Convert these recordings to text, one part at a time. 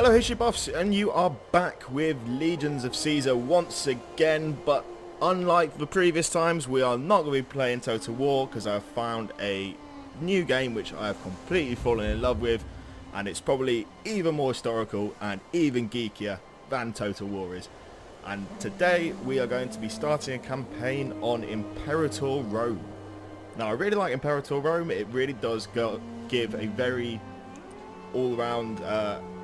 Hello history buffs, and you are back with Legions of Caesar once again, but unlike the previous times, we are not going to be playing Total War because I have found a new game which I have completely fallen in love with, and it's probably even more historical and even geekier than Total War is. And today we are going to be starting a campaign on Imperator Rome. Now I really like Imperator Rome. It really does give a very all-round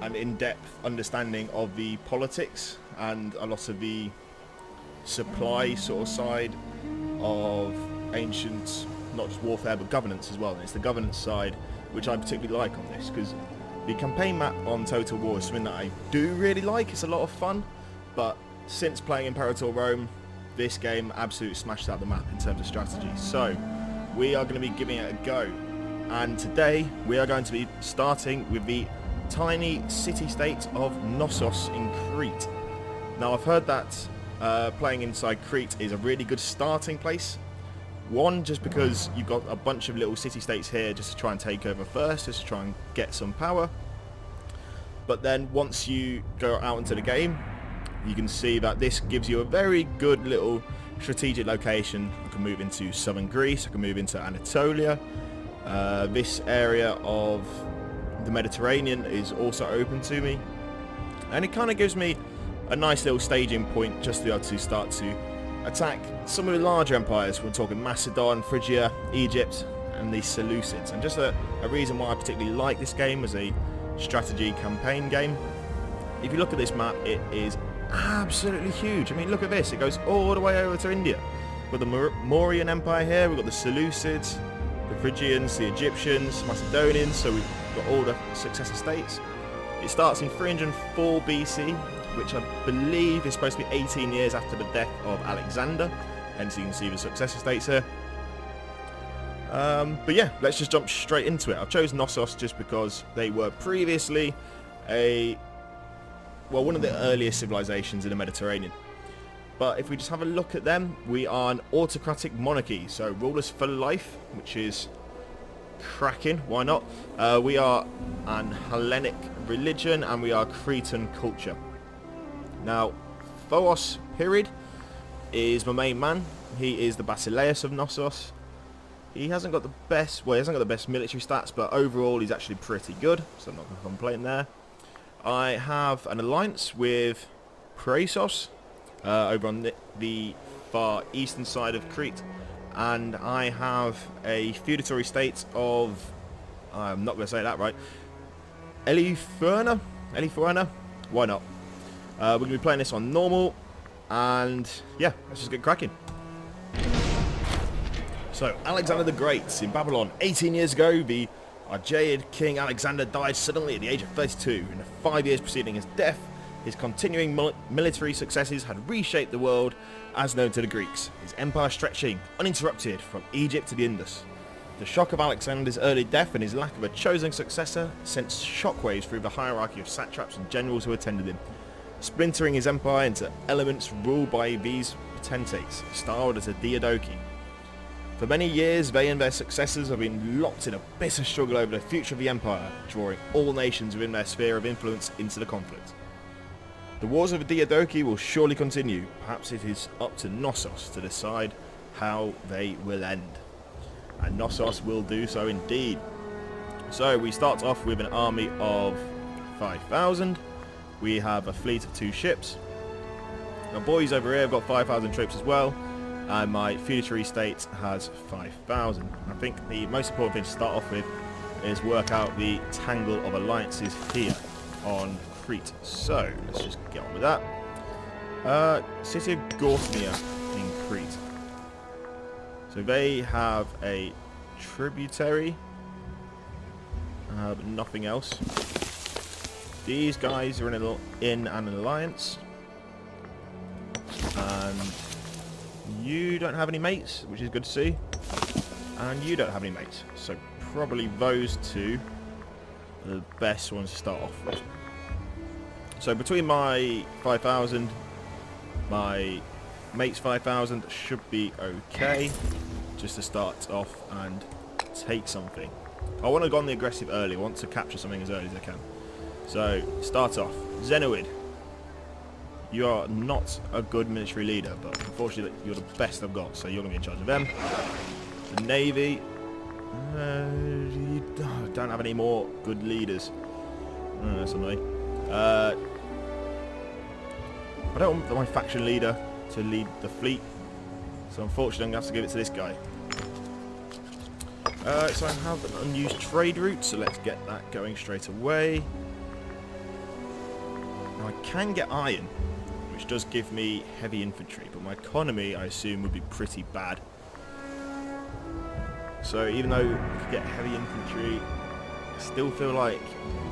and in-depth understanding of the politics and a lot of the supply sort of side of ancient, not just warfare but governance as well. And it's the governance side which I particularly like on this, because the campaign map on Total War is something that I do really like. It's a lot of fun, but since playing Imperator Rome, this game absolutely smashed out the map in terms of strategy. So we are going to be giving it a go. And today we are going to be starting with the tiny city-state of Knossos in Crete. Now I've heard that playing inside Crete is a really good starting place. One, just because you've got a bunch of little city-states here just to try and take over first, just to try and get some power. But then once you go out into the game, you can see that this gives you a very good little strategic location. I can move into southern Greece, I can move into Anatolia. This area of the Mediterranean is also open to me, and it kind of gives me a nice little staging point just to be able to start to attack some of the larger empires. We're talking Macedon, Phrygia, Egypt, and the Seleucids. And just a reason why I particularly like this game as a strategy campaign game. If you look at this map, it is absolutely huge. I mean, look at this. It goes all the way over to India. We've got the Mauryan Empire here. We've got the Seleucids, the Phrygians, the Egyptians, Macedonians, so we've got all the successor states. It starts in 304 BC, which I believe is supposed to be 18 years after the death of Alexander, hence you can see the successor states here. But yeah, let's just jump straight into it. I've chosen Knossos just because they were previously one of the earliest civilizations in the Mediterranean. But if we just have a look at them, we are an autocratic monarchy, so rulers for life, which is cracking, why not? We are an Hellenic religion, and we are Cretan culture. Now, Phobos Pirid is my main man. He is the Basileus of Knossos. He hasn't got the best, military stats, but overall he's actually pretty good, so I'm not going to complain there. I have an alliance with Knossos, over on the far eastern side of Crete, and I have a feudatory state of, I'm not going to say that right, Elifurna, why not? We're going to be playing this on normal, and yeah, let's just get cracking. So, Alexander the Great in Babylon. 18 years ago, the Argead king Alexander died suddenly at the age of 32. In the 5 years preceding his death, his continuing military successes had reshaped the world as known to the Greeks, his empire stretching uninterrupted from Egypt to the Indus. The shock of Alexander's early death and his lack of a chosen successor sent shockwaves through the hierarchy of satraps and generals who attended him, splintering his empire into elements ruled by these potentates, styled as a Diadochi. For many years, they and their successors have been locked in a bitter struggle over the future of the empire, drawing all nations within their sphere of influence into the conflict. The wars of the Diadochi will surely continue. Perhaps it is up to Knossos to decide how they will end. And Knossos will do so indeed. So we start off with an army of 5,000. We have a fleet of 2 ships. My boys over here have got 5,000 troops as well. And my feudatory state has 5,000. I think the most important thing to start off with is work out the tangle of alliances here on Crete. So let's just get on with that. City of Gorthnia in Crete. So they have a tributary, but nothing else. These guys are in an alliance, and you don't have any mates, which is good to see, and you don't have any mates, so probably those two are the best ones to start off with. So between my 5,000, my mate's 5,000 should be okay, just to start off and take something. I want to go on the aggressive early. I want to capture something as early as I can. So, start off. Zenoid. You are not a good military leader, but unfortunately you're the best I've got, so you're going to be in charge of them. The Navy. You don't have any more good leaders. That's annoying. I don't want my faction leader to lead the fleet, so unfortunately I'm going to have to give it to this guy. So I have an unused trade route, so let's get that going straight away. Now I can get iron, which does give me heavy infantry, but my economy I assume would be pretty bad. So even though I could get heavy infantry, I still feel like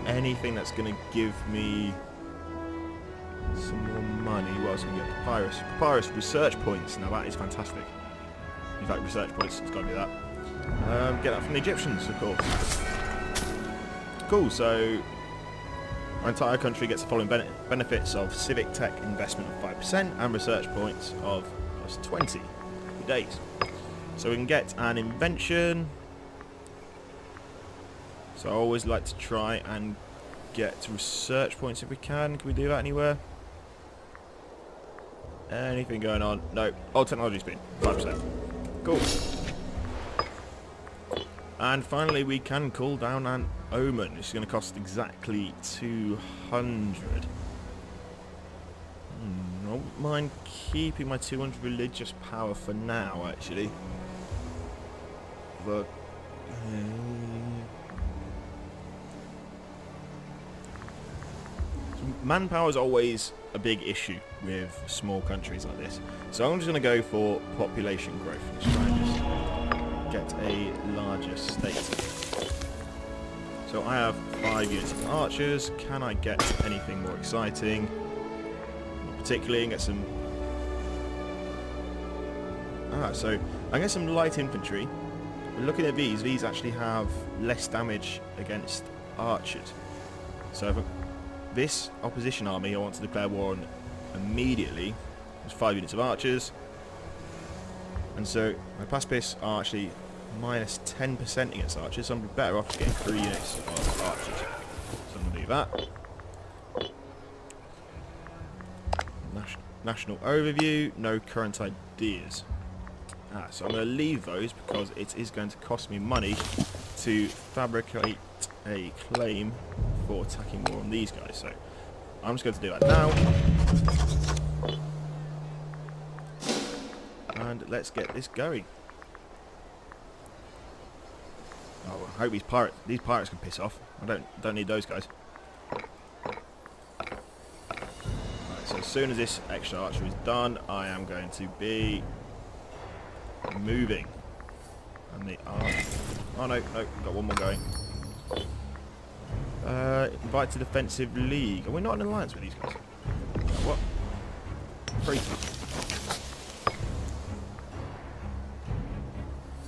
anything that's going to give me some more money. What else can we get? Papyrus. Papyrus research points. Now that is fantastic. In fact, research points, it's got to be that. Get that from the Egyptians, of course. Cool, so my entire country gets the following benefits of civic tech investment of 5% and research points of plus 20 for days. So we can get an invention. So I always like to try and get research points if we can. Can we do that anywhere? Anything going on? No. Old technology speed, 5%. Cool. And finally we can call down an omen. It's going to cost exactly 200. I don't mind keeping my 200 religious power for now, actually. But manpower is always a big issue with small countries like this. So I'm just going to go for population growth. Let's try and just get a larger state. So I have 5 units of archers. Can I get anything more exciting? Not particularly. Get some. So I get some light infantry. But looking at these actually have less damage against archers. So if this opposition army I want to declare war on immediately, there's 5 units of archers. And so my pacifists are actually minus 10% against archers, so I'm better off getting 3 units of archers. So I'm going to do that. National overview, no current ideas. So I'm going to leave those because it is going to cost me money to fabricate a claim for attacking more on these guys. So I'm just going to do that now. And let's get this going. Oh, I hope these pirates can piss off. I don't need those guys. Right, so as soon as this extra archer is done, I am going to be moving. And the oh no, got one more going. Invite to defensive league. Are we not in alliance with these guys? What? Free.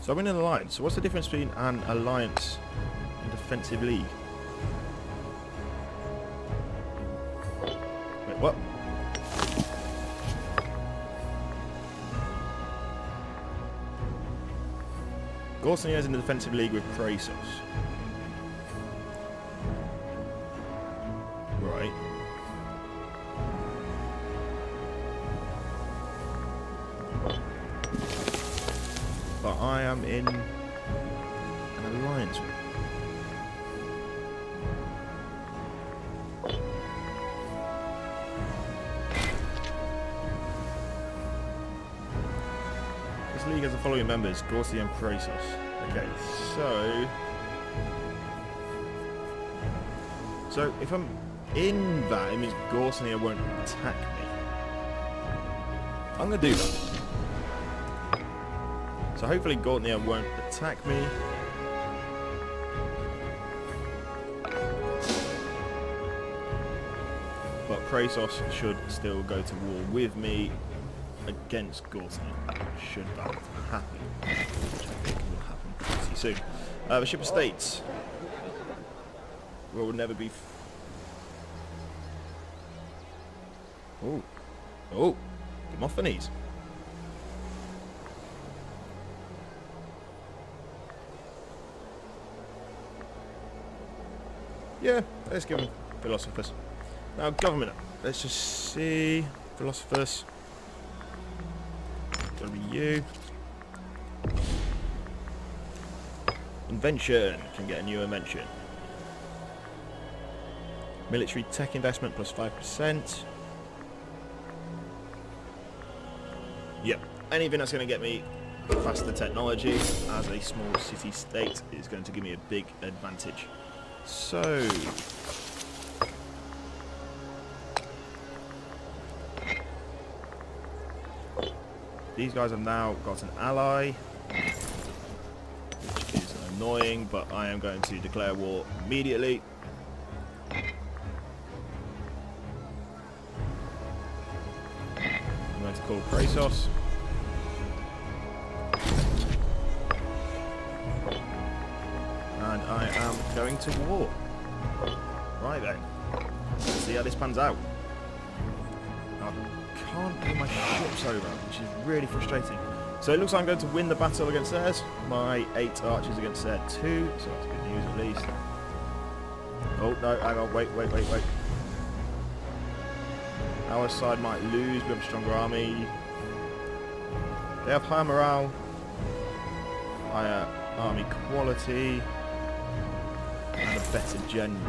So I'm in an alliance. So what's the difference between an alliance and defensive league? Wait, what? Gorsonia is in the defensive league with Knossos. Right. But I am in an alliance with. This league has the following members: Gorsonia and Knossos. Okay, so if I'm in that, it means Gorsonia won't attack me. I'm gonna do that. So hopefully Gorsonia won't attack me. But Knossos should still go to war with me against Gorsonia. Should that happen. Which I think will happen pretty soon. The ship of states will never be. Oh, Demosthenes. Yeah, let's give him Philosophers. Now, government. Let's just see. Philosophers. Gotta be you. Invention. Can get a new invention. Military tech investment plus 5%. Yep. Anything that's going to get me faster technology as a small city state is going to give me a big advantage. So these guys have now got an ally, which is annoying, but I am going to declare war immediately. I'm going to call Knossos. And I am going to war. Right then. Let's see how this pans out. I can't pull my ships over, which is really frustrating. So it looks like I'm going to win the battle against theirs. My 8 archers against their 2, so that's good news at least. Oh no, hang on, wait. Our side might lose, we have a stronger army. They have higher morale, higher army quality, and a better general.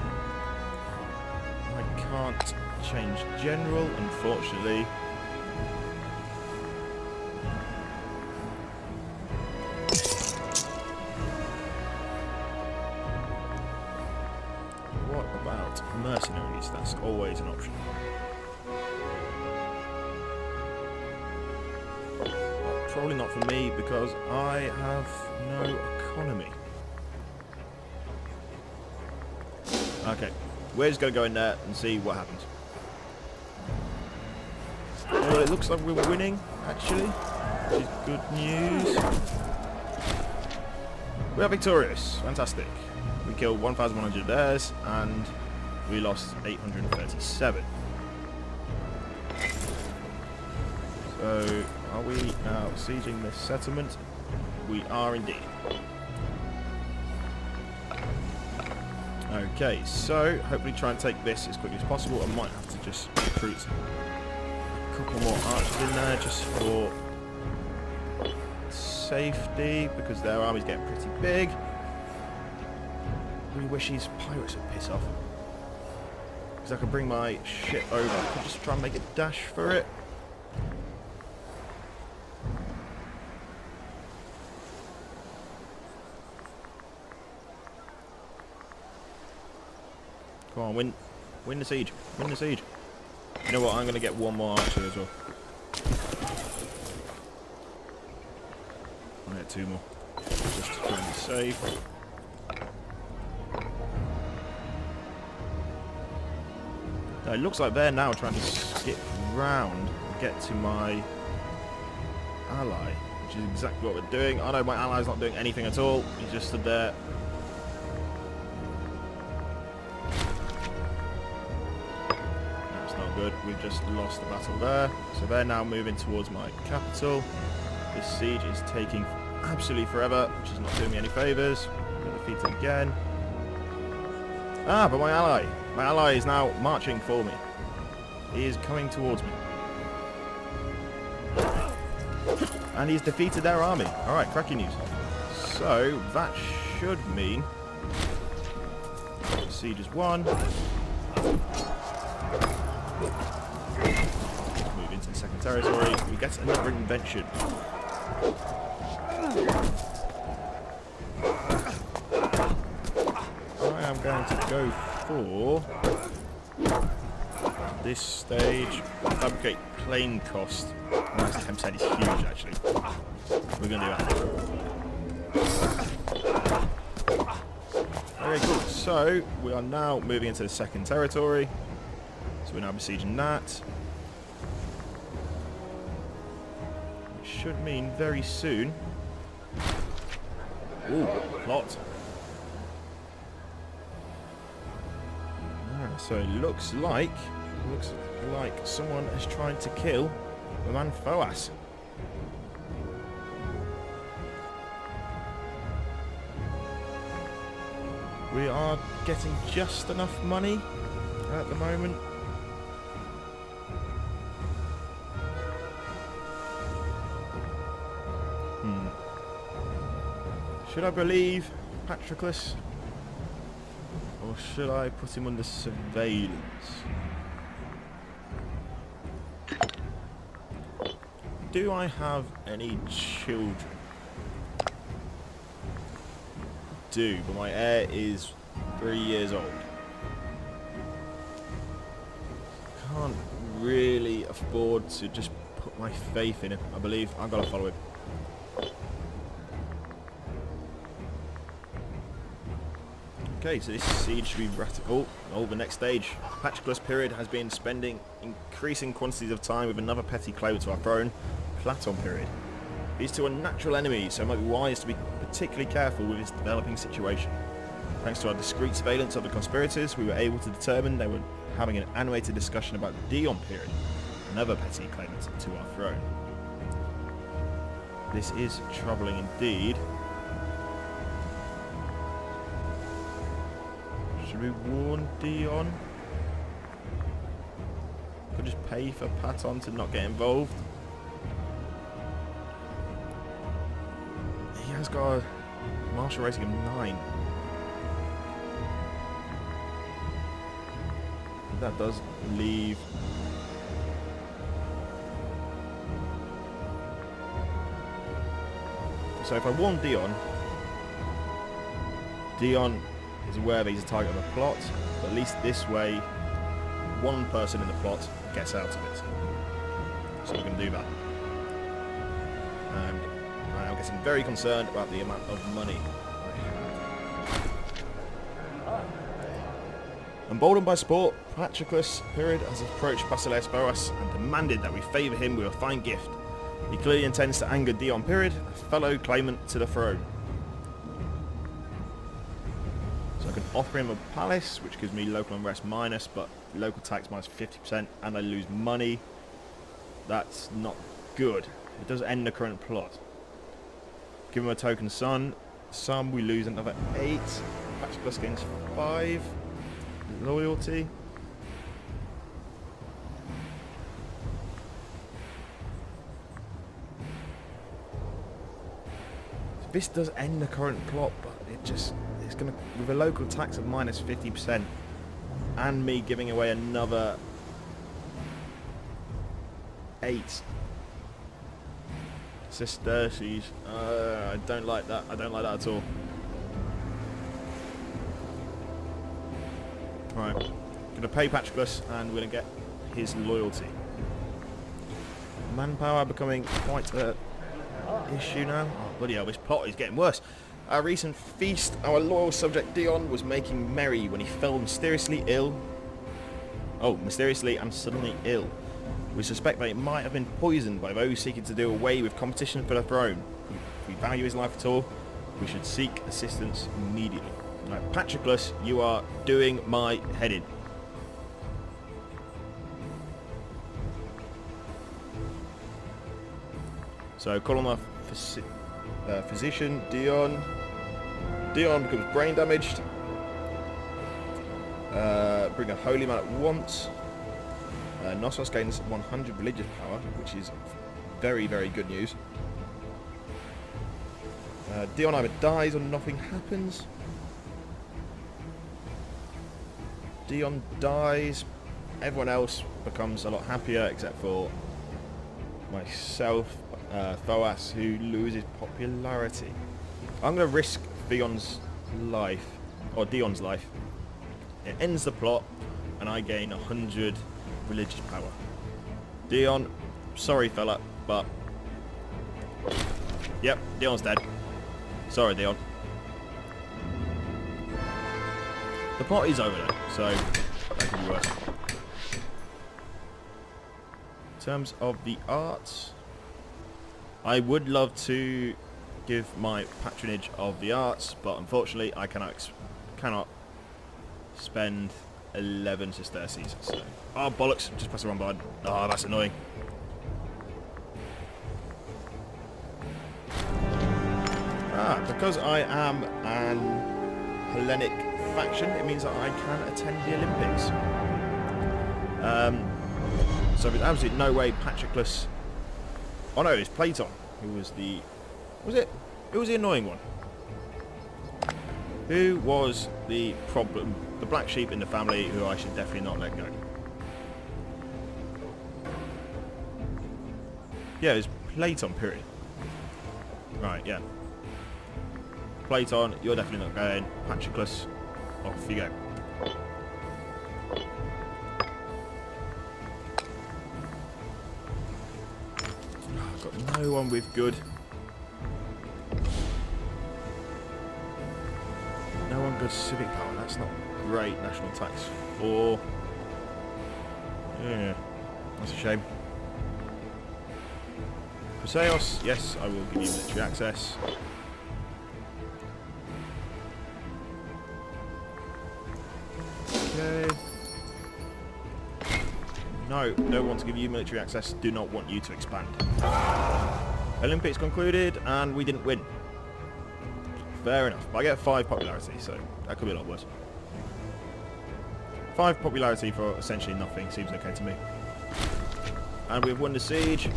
I can't change general, unfortunately. What about mercenaries? That's always an option. Probably not for me because I have no economy. Okay, we're just going to go in there and see what happens. Well, it looks like we're winning, actually, which is good news. We are victorious. Fantastic. We killed 1,100 of theirs, and we lost 837. So, are we now sieging this settlement? We are indeed. Okay, so hopefully try and take this as quickly as possible. I might have to just recruit a couple more archers in there just for safety, because their army's getting pretty big. Really wish these pirates would piss off, because I could bring my ship over. I could just try and make a dash for it. Come on, win the siege. Win the siege. You know what? I'm going to get one more archer as well. I'll get 2 more. Just to try and be safe. Now, it looks like they're now trying to skip round and get to my ally, which is exactly what we're doing. I know my ally's not doing anything at all. He's just stood there. Good. We've just lost the battle there, so they're now moving towards my capital. This siege is taking absolutely forever, which is not doing me any favours. We're defeated again. Ah, but my ally is now marching for me. He is coming towards me, and he's defeated their army. All right, cracking news. So that should mean the siege is won. Move into the second territory. We get another invention. I am going to go for this stage. Fabricate plane cost. Nice, 10% is huge actually. We're going to do that. Okay, cool. So we are now moving into the second territory. So we're now besieging that. Which should mean very soon. Ooh, plot. So it looks like someone is trying to kill the man Foas. We are getting just enough money at the moment. Should I believe Patroclus? Or should I put him under surveillance? Do I have any children? Do, but my heir is 3 years old. Can't really afford to just put my faith in him. I believe I've got to follow him. Okay, so this siege should be the next stage. Patroclus period has been spending increasing quantities of time with another petty claimant to our throne, Platon period. These two are natural enemies, so it might be wise to be particularly careful with this developing situation. Thanks to our discreet surveillance of the conspirators, we were able to determine they were having an animated discussion about Dion period, another petty claimant to our throne. This is troubling indeed. Should we warn Dion? Could just pay for Paton to not get involved. He has got a martial rating of 9. That does leave. So if I warn Dion, Dion is aware that he's a target of a plot, but at least this way, one person in the plot gets out of it. So we're going to do that. And I am getting very concerned about the amount of money I have. Emboldened by sport, Patroclus period has approached Basileus Boas and demanded that we favour him with a fine gift. He clearly intends to anger Dion period, a fellow claimant to the throne. So I can offer him a palace, which gives me local unrest minus, but local tax minus 50%, and I lose money. That's not good. It does end the current plot. Give him a token son. Some we lose another 8. Patroclus gains 5. Loyalty. This does end the current plot, but it's gonna, with a local tax of minus 50% and me giving away another 8 sesterces. I don't like that. I don't like that at all. Right, gonna pay Patroclus and we're gonna get his loyalty. Manpower becoming quite a issue now. Oh bloody hell, this plot is getting worse. Our recent feast, our loyal subject Dion was making merry when he fell mysteriously ill. Oh, mysteriously and suddenly ill. We suspect that it might have been poisoned by those seeking to do away with competition for the throne. If we value his life at all, we should seek assistance immediately. Right, Patroclus, you are doing my head in. So call on our physician, Dion. Dion becomes brain damaged. Bring a holy man at once. Knossos gains 100 religious power, which is very, very good news. Dion either dies or nothing happens. Dion dies. Everyone else becomes a lot happier except for myself, Thoas, who loses popularity. I'm going to risk Dion's life. It ends the plot, and I gain 100 religious power. Dion, sorry fella, but yep, Dion's dead. Sorry, Dion. The plot is over though, so that could be worse. In terms of the arts, I would love to give my patronage of the arts, but unfortunately I cannot spend 11 sesterces. So. Oh bollocks! Just press the wrong button. Oh, that's annoying. Because I am an Hellenic faction, it means that I can attend the Olympics. So there's absolutely no way Patroclus... Oh no, it's Platon, who was the... Was it? Who was the annoying one? Who was the problem? The black sheep in the family who I should definitely not let go. Yeah, it was Platon, period. Right, yeah. Platon, you're definitely not going. Patroclus, off you go. I've got no one with good. No one good civic power. That's not great. National tax 4. Yeah, that's a shame. Chryseos, yes, I will give you military access. Okay. No, don't want to give you military access. Do not want you to expand. Olympics concluded, and we didn't win. Fair enough. But I get 5 popularity, so that could be a lot worse. 5 popularity for essentially nothing seems okay to me. And we've won the siege.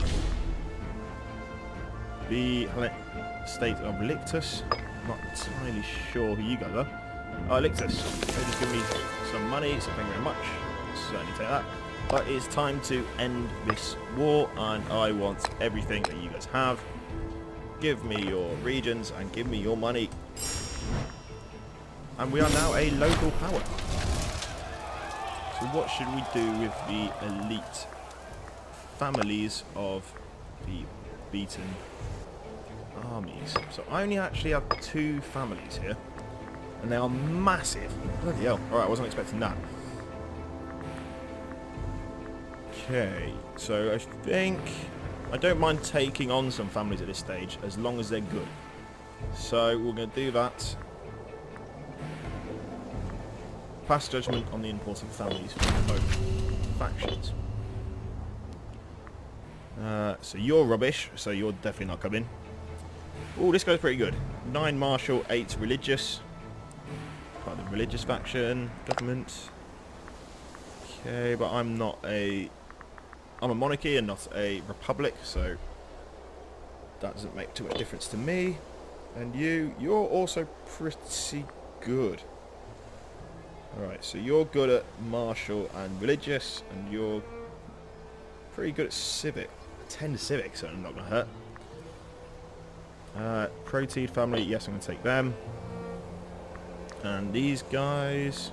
The state of Lictus. I'm not entirely sure who you guys are. Oh, Lictus. They just give me some money, so thank you very much. I'll certainly take that. But it's time to end this war, and I want everything that you guys have. Give me your regions and give me your money. And we are now a local power. So what should we do with the elite families of the beaten armies? So I only actually have 2 families here, and they are massive. Bloody hell. Alright, I wasn't expecting that. Okay, so I think I don't mind taking on some families at this stage as long as they're good. So we're going to do that. Pass judgment on the important families from both factions. So you're rubbish, so you're definitely not coming. Oh, this goes pretty good. 9 martial, 8 religious. Part of the religious faction, government. Okay, but I'm not a... I'm a monarchy and not a republic, so that doesn't make too much difference to me. And you're also pretty good. Alright, so you're good at martial and religious, and you're pretty good at civic. 10 civic, so I'm not going to hurt. Proteid family, yes, I'm going to take them. And these guys...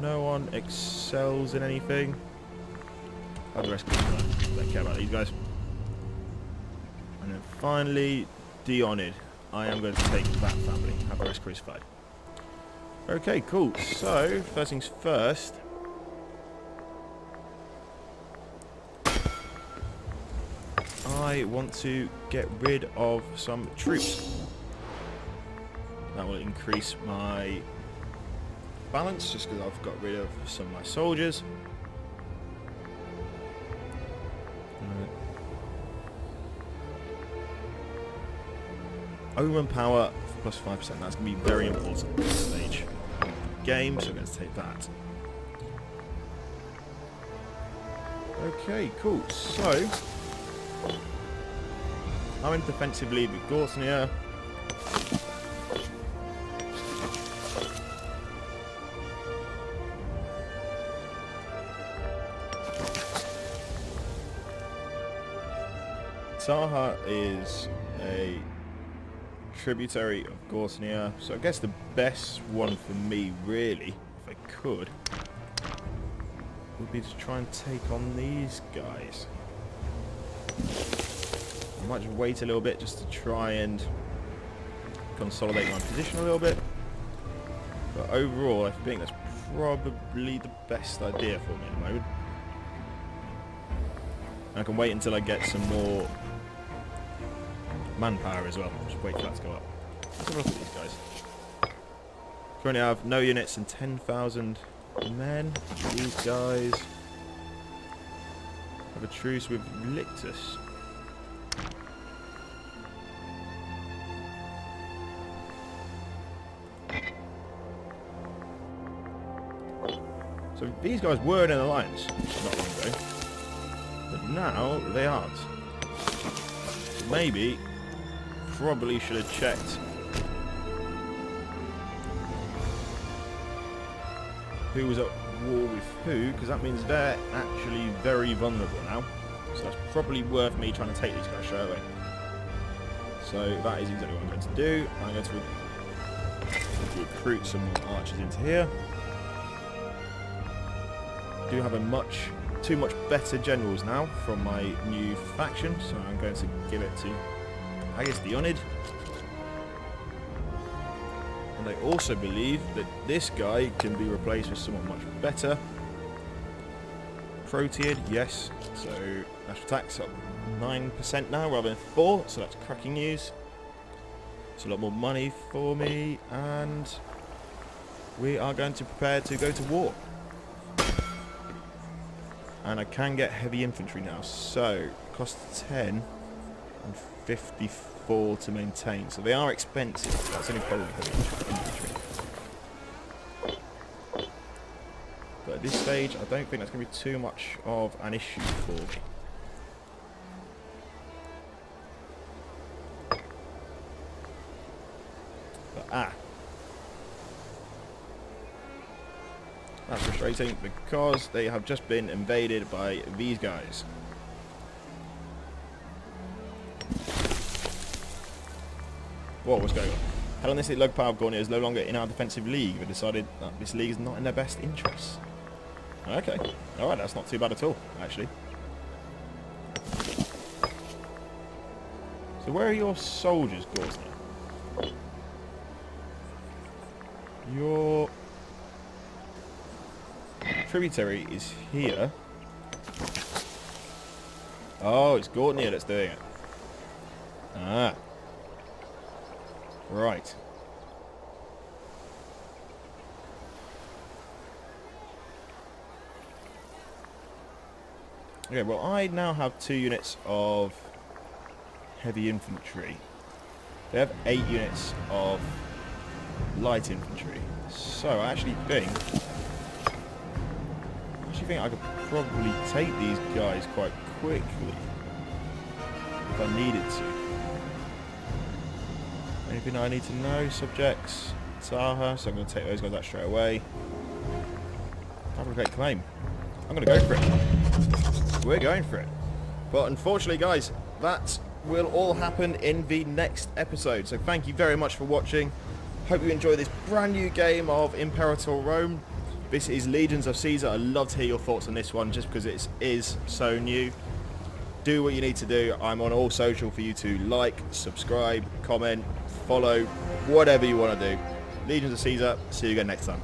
No one excels in anything. Oh, the rest of don't care about these guys. And then finally, Dionid. I am going to take that family. Have the rest crucified. Okay, cool. So, first things first. I want to get rid of some troops. That will increase my balance, just because I've got rid of some of my soldiers. Omen power plus 5%. That's going to be very important at this stage of the game, so I'm going to take that. Okay, cool. So, I'm in defensively with Gortnia. Saha is a tributary of Gortnia, so I guess the best one for me, really, if I could, would be to try and take on these guys. I might just wait a little bit just to try and consolidate my position a little bit. But overall, I think that's probably the best idea for me at the moment. I can wait until I get some more manpower as well. Just wait for that to go up. Let's have a look at these guys. Currently I have no units and 10,000 men. These guys have a truce with Lictus. So these guys were in an alliance not long ago, but now they aren't. So maybe, probably should have checked who was at war with who, because that means they're actually very vulnerable now. So that's probably worth me trying to take these guys straight away. So that is exactly what I'm going to do. I'm going to recruit some more archers into here. Do have two much better generals now from my new faction, so I'm going to give it to, I guess, Dionid. And I also believe that this guy can be replaced with someone much better. Proteid, yes. So national attack's up 9% now rather than 4%, so that's cracking news. It's a lot more money for me, and we are going to prepare to go to war. And I can get heavy infantry now, so costs 10 and 54 to maintain. So they are expensive. That's only probably heavy infantry. But at this stage, I don't think that's going to be too much of an issue for me. But that's frustrating because they have just been invaded by these guys. Whoa, what's going on? Hellenistic local power of Gornia is no longer in our defensive league. They decided that this league is not in their best interests. Okay. Alright, that's not too bad at all, actually. So where are your soldiers, Gornia? Your tributary is here. Oh, it's Gornia that's doing it. Ah. Right. Okay, well, I now have 2 units of heavy infantry. They have 8 units of light infantry. So I actually think I could probably take these guys quite quickly if I needed to. Anything I need to know? Subjects, Taha, so I'm going to take those guys out straight away. Fabricate claim. I'm going to go for it. We're going for it. But unfortunately, guys, that will all happen in the next episode. So thank you very much for watching. Hope you enjoy this brand new game of Imperator Rome. This is Legions of Caesar. I'd love to hear your thoughts on this one just because it is so new. Do what you need to do. I'm on all social for you to like, subscribe, comment, follow, whatever you want to do. Legions of Caesar. See you again next time.